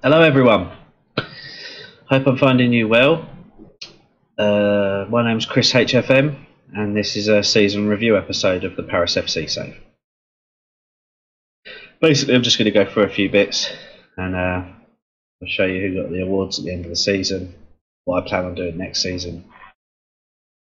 Hello everyone, hope I'm finding you well. My name's Chris HFM and this is a season review episode of the Paris FC save. Basically I'm just going to go through a few bits and I'll show you who got the awards at the end of the season, what I plan on doing next season,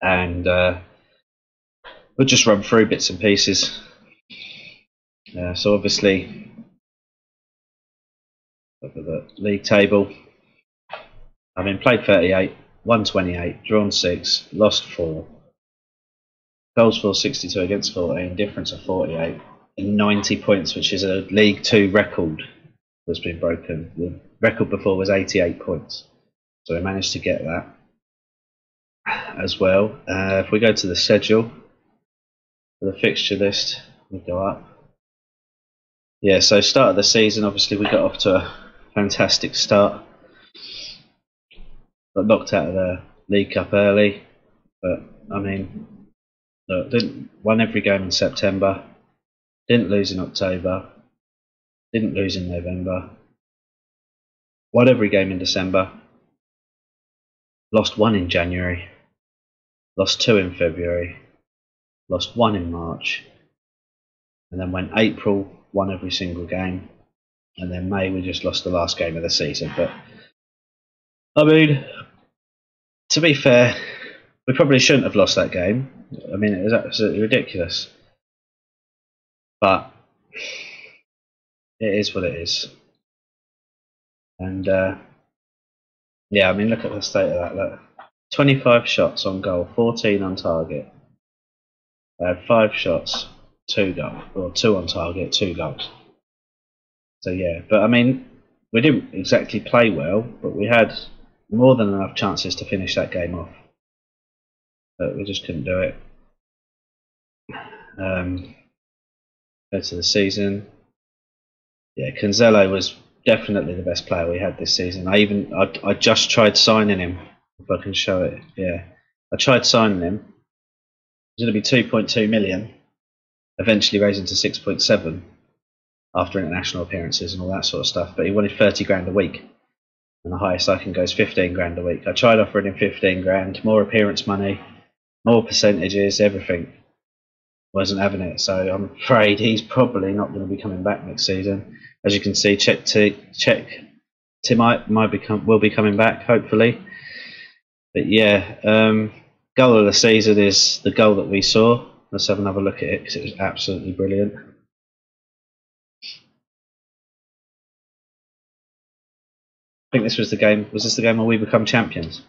and we'll just run through bits and pieces. So obviously, look at the league table. I mean, played 38, won 28, drawn 6, lost 4, goals for 62 against 14, difference of 48, and 90 points, which is a League 2 record that's been broken. The record before was 88 points, so we managed to get that as well. If we go to the schedule, the fixture list, we go up. Yeah, so start of the season, obviously we got off to a fantastic start. Got knocked out of the League Cup early, but I mean, look, won every game in September, didn't lose in October, didn't lose in November, won every game in December, lost 1 in January, lost 2 in February, lost 1 in March, and then went April, won every single game, and then May we just lost the last game of the season. But I mean, to be fair, we probably shouldn't have lost that game. I mean, it was absolutely ridiculous. But it is what it is. And yeah, I mean, look at the state of that. Look, 25 shots on goal, 14 on target. I had 5 shots, 2 goals, or 2 on target, 2 goals. So yeah, but I mean, we didn't exactly play well, but we had more than enough chances to finish that game off. But we just couldn't do it. Go to the season. Yeah, Cancelo was definitely the best player we had this season. I just tried signing him, if I can show it. Yeah, I tried signing him. It was going to be 2.2 million, eventually raising to 6.7 after international appearances and all that sort of stuff. But he wanted 30 grand a week, and the highest I can go is 15 grand a week. I tried offering him 15 grand, more appearance money, more percentages, everything. Wasn't having it, so I'm afraid he's probably not going to be coming back next season. As you can see, Tim will be coming back, hopefully. But yeah, goal of the season is the goal that we saw. Let's have another look at it because it was absolutely brilliant. I think this was the game. Was this the game where we become champions?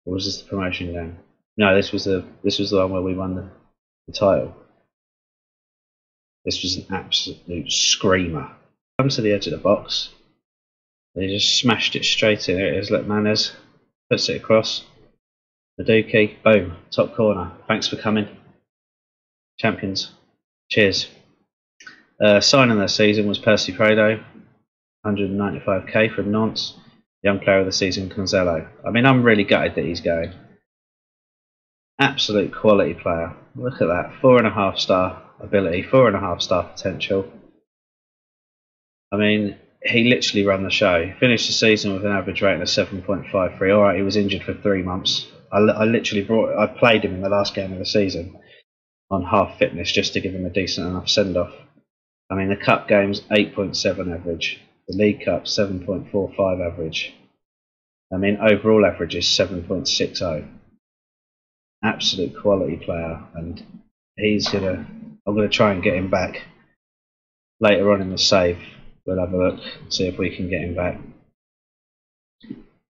Or was this the promotion game? No, this was the one where we won the title. This was an absolute screamer. Comes to the edge of the box. He just smashed it straight in. There it is. Look, Manners puts it across. Maduki, boom, top corner. Thanks for coming, champions. Cheers. Signing of the season was Percy Prado, 195k from Nantes. Young player of the season, Cancelo. I mean, I'm really gutted that he's going. Absolute quality player. Look at that, 4.5 star ability, 4.5 star potential. I mean, he literally ran the show. He finished the season with an average rating of 7.53. Alright, he was injured for 3 months. I played him in the last game of the season on half fitness just to give him a decent enough send off. I mean, the cup game's 8.7 average. The League Cup 7.45 average. I mean, overall average is 7.60. Absolute quality player, and I'm gonna try and get him back later on in the save. We'll have a look and see if we can get him back.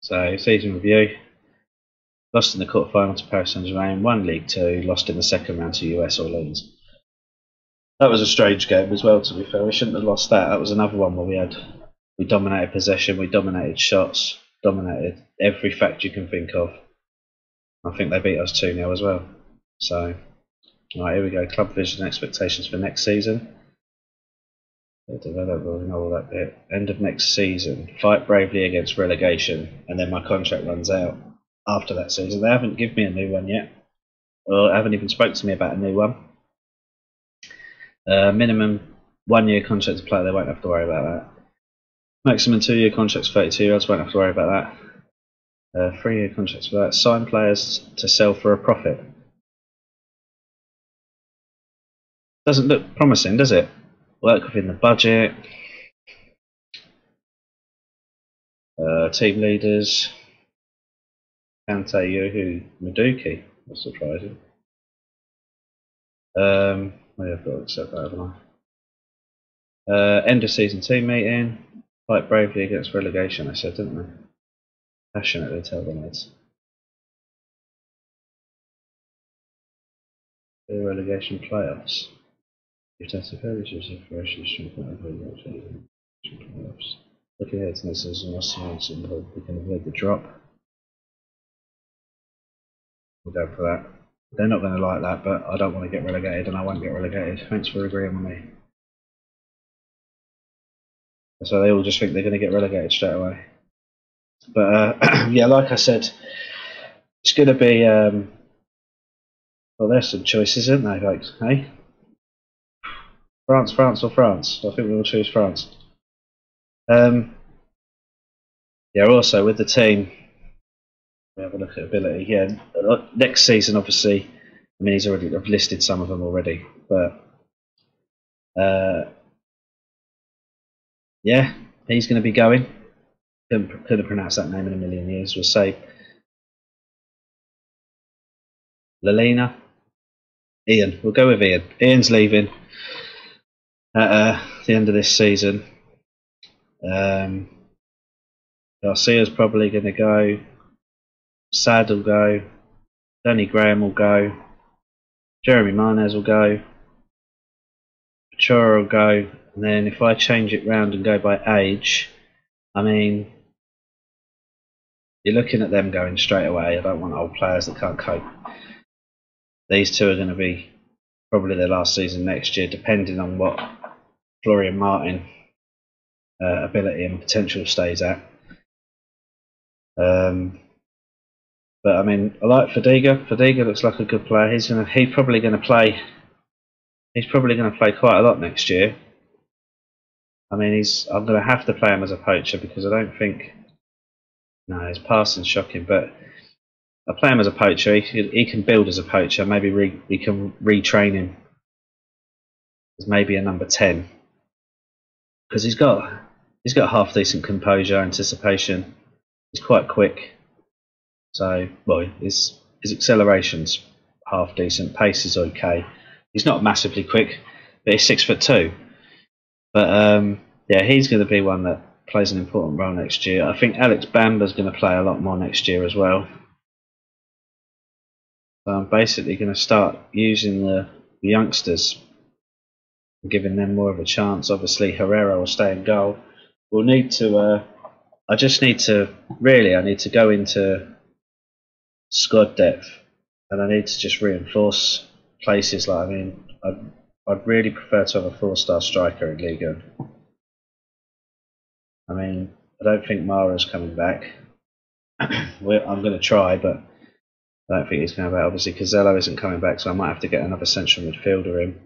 So, season review. Lost in the quarterfinal to Paris Saint-Germain, won League 2, lost in the second round to US Orleans. That was a strange game as well, to be fair. We shouldn't have lost that. That was another one where we dominated possession, we dominated shots, dominated every fact you can think of. I think they beat us 2-0 as well. So, alright, here we go. Club vision expectations for next season. Develop, all that bit. End of next season. Fight bravely against relegation, and then my contract runs out after that season. They haven't given me a new one yet, or haven't even spoke to me about a new one. Minimum 1-year contract player, they won't have to worry about that. Maximum 2-year contracts, 32-year-olds won't have to worry about that. 3-year contracts for that. Sign players to sell for a profit. Doesn't look promising, does it? Work within the budget. Team leaders. Kante, Yuhu, Maduki. That's surprising. I've got to accept that, haven't I? End of season team meeting. Fight bravely against relegation, I said, didn't they? Passionately tell the lads. The relegation playoffs. If that's a very separation, strengthen the relegation playoffs. Looking ahead to this as an oscillation, we can avoid the drop. We'll go for that. They're not going to like that, but I don't want to get relegated, and I won't get relegated. Thanks for agreeing with me. So they all just think they're going to get relegated straight away. But yeah, like I said, it's going to be. Well, there's some choices, isn't there, folks? Hey, France, France, or France? I think we will choose France. Yeah. Also with the team, we have a look at ability again. Next season, obviously. I mean, I've listed some of them already, but yeah, he's going to be going. Couldn't have pronounced that name in a million years. We'll say Lalina. Ian. We'll go with Ian. Ian's leaving at the end of this season. Garcia's probably going to go. Sad will go. Danny Graham will go. Jeremy Marnez will go. Pachora will go. And then if I change it round and go by age, I mean, you're looking at them going straight away. I don't want old players that can't cope. These two are going to be probably their last season next year, depending on what Florian Martin ability and potential stays at. But I mean, I like Fadiga. Fadiga looks like a good player. He's probably going to play quite a lot next year. I mean, I'm going to have to play him as a poacher because I don't think. No, his passing's shocking, but I play him as a poacher. He can build as a poacher. Maybe we can retrain him as maybe a number 10 because he's got half decent composure, anticipation. He's quite quick. So, well, his acceleration's half decent. Pace is okay. He's not massively quick, but he's 6'2". But yeah, he's going to be one that plays an important role next year. I think Alex Bamba's going to play a lot more next year as well. So I'm basically going to start using the youngsters and giving them more of a chance. Obviously, Herrera will stay in goal. We'll need to. I need to go into squad depth, and I need to just reinforce places. Like, I mean, I'd really prefer to have a 4-star striker in Liga. I mean, I don't think Mara's coming back. I'm going to try, but I don't think he's coming back. Obviously, Cazello isn't coming back, so I might have to get another central midfielder in.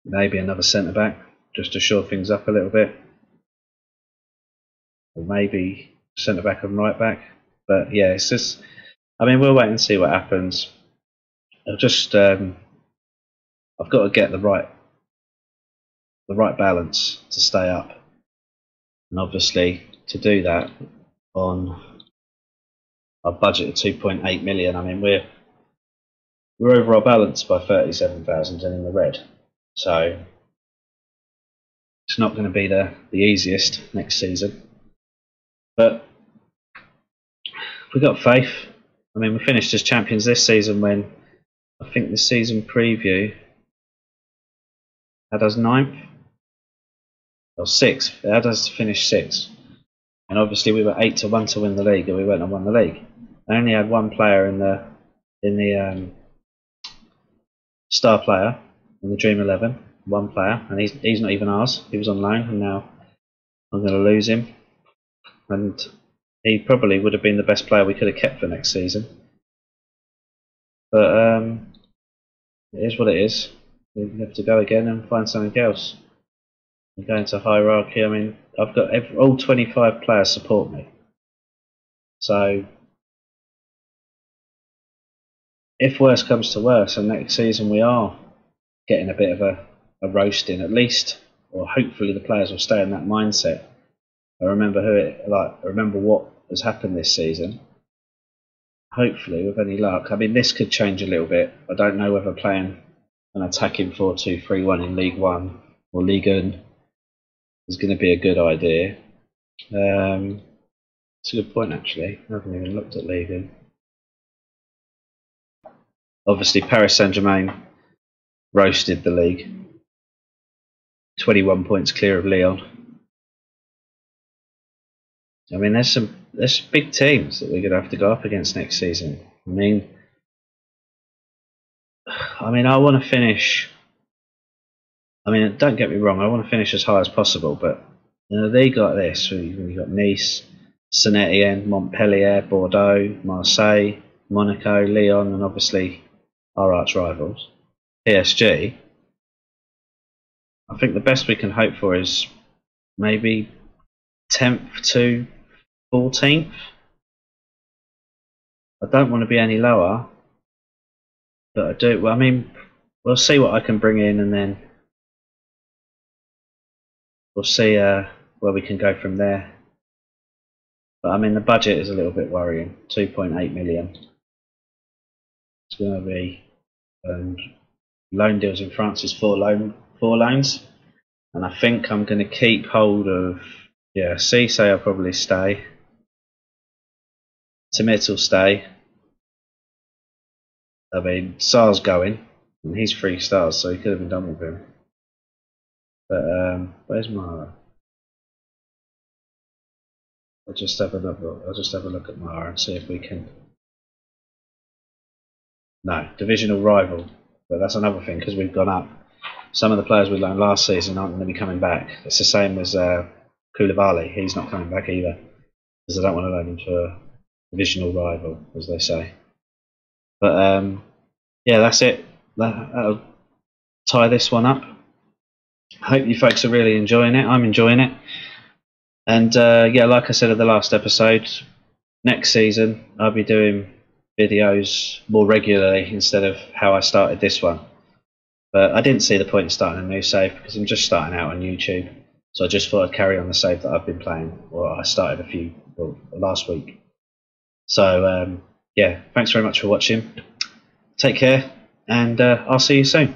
Maybe another centre back, just to shore things up a little bit. Or maybe centre back and right back. But yeah, it's just. I mean, we'll wait and see what happens. I've got to get the right balance to stay up, and obviously to do that on our budget of 2.8 million. I mean, we're over our balance by 37,000 and in the red, so it's not going to be the easiest next season. But we've got faith. I mean, we finished as champions this season when I think the season preview had us 9th or 6th. It had us finish 6th, and obviously we were 8-1 to win the league, and we went and won the league. I only had one player in the star player in the Dream 11, one player, and he's not even ours. He was on loan, and now I'm going to lose him. And he probably would have been the best player we could have kept for next season. But it is what it is. We have to go again and find something else. and go into hierarchy. I mean, I've got all 25 players support me. So if worse comes to worse, and next season we are getting a bit of a roasting, at least, or hopefully the players will stay in that mindset. I remember I remember what has happened this season. Hopefully, with any luck, I mean, this could change a little bit. I don't know whether playing an attacking 4-2-3-1 in League One or Ligue 1 is going to be a good idea. It's a good point, actually. I haven't even looked at Ligue 1. Obviously, Paris Saint-Germain roasted the league. 21 points clear of Lyon. I mean, there's some big teams that we're going to have to go up against next season. I mean, I want to finish. I mean, don't get me wrong. I want to finish as high as possible, but they got this. You've got Nice, Saint-Étienne, Montpellier, Bordeaux, Marseille, Monaco, Lyon, and obviously our arch rivals, PSG. I think the best we can hope for is maybe 10th to 14th. I don't want to be any lower, but I do. Well, I mean, we'll see what I can bring in, and then we'll see where we can go from there. But I mean, the budget is a little bit worrying. 2.8 million. It's going to be loan deals in France is four loans, and I think I'm going to keep hold of. Yeah, Cisse I'll probably stay. Timit will stay. I mean, Sar's going, and he's 3 stars, so he could have been done with him. But where's Mara? I'll just have a look at Mara and see if we can. No, divisional rival, but that's another thing because we've gone up. Some of the players we loaned last season aren't going to be coming back. It's the same as Koulibaly. He's not coming back either because I don't want to loan him to a divisional rival, as they say. But yeah, that's it. That'll tie this one up. I hope you folks are really enjoying it. I'm enjoying it. And yeah, like I said at the last episode, next season I'll be doing videos more regularly instead of how I started this one. But I didn't see the point in starting a new save because I'm just starting out on YouTube. So I just thought I'd carry on the save that I've been playing, or I started last week. So yeah, thanks very much for watching. Take care, and I'll see you soon.